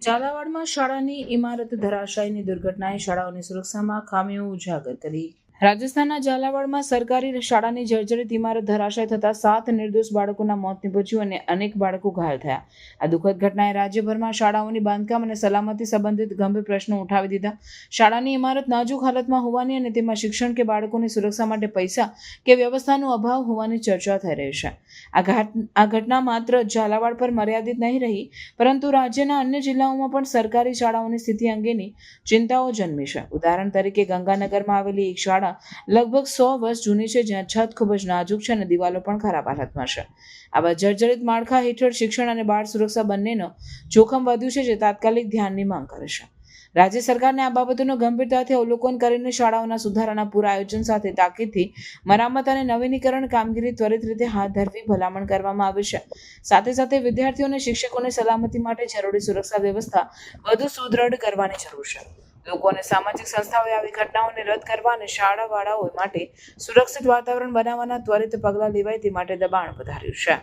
ઝાલાવાડમાં શાળાની ઇમારત ધરાશાયીની દુર્ઘટનાએ શાળાઓની સુરક્ષામાં ખામીઓ ઉજાગર કરી। રાજસ્થાનના ઝાલાવાડમાં સરકારી શાળાની જર્જરિત ઇમારત ધરાશાયી થતાં 7 નિર્દોષ બાળકોના મોત નીપજ્યું અને અનેક બાળકો ઘાયલ થયા। આ દુઃખદ ઘટનાએ રાજ્યભરમાં શાળાઓની બાંધકામ અને સલામતી સંબંધિત ગંભીર પ્રશ્નો ઉઠાવી દીધા। શાળાની ઇમારત નાજુક હાલતમાં હોવાની અને તેમાં શિક્ષણ કે બાળકોની સુરક્ષા માટે પૈસા કે વ્યવસ્થાનો અભાવ હોવાની ચર્ચા થઈ રહી છે। આ ઘટના માત્ર ઝાલાવાડ પર મર્યાદિત નહીં રહી, પરંતુ રાજ્યના અન્ય જિલ્લાઓમાં પણ સરકારી શાળાઓની સ્થિતિ અંગેની ચિંતાઓ જન્મી છે। ઉદાહરણ તરીકે ગંગાનગરમાં આવેલી એક શાળા લગભગ 100 વર્ષ જૂની છે, જ્યાં છત ખૂબ જ નાજુક છે અને દિવાલો પણ ખરાબ હાલતમાં છે। આવા જર્જરિત માળખા હેઠળ શિક્ષણ અને બાળ સુરક્ષા બંનેનો જોખમ વધ્યું છે, જે તાત્કાલિક ધ્યાનની માંગ કરે છે। રાજ્ય સરકારને આ બાબતોનું ગંભીરતાથી અવલોકન કરીને શાળાઓના સુધારાના પૂરા આયોજન સાથે તાકીદથી મરામત અને નવીનીકરણ કામગીરી ત્વરિત રીતે હાથ ધરવી ભલામણ કરવામાં આવી છે। સાથે સાથે વિદ્યાર્થીઓ અને શિક્ષકોની સલામતી માટે જરૂરી સુરક્ષા વ્યવસ્થા વધુ સુદૃઢ કરવાની જરૂર છે। લોકો અને સામાજિક સંસ્થાઓએ આવી ઘટનાઓને રદ કરવા અને શાળાવાળાઓ માટે સુરક્ષિત વાતાવરણ બનાવવાના ત્વરિત પગલાં લેવાય તે માટે દબાણ વધાર્યું છે।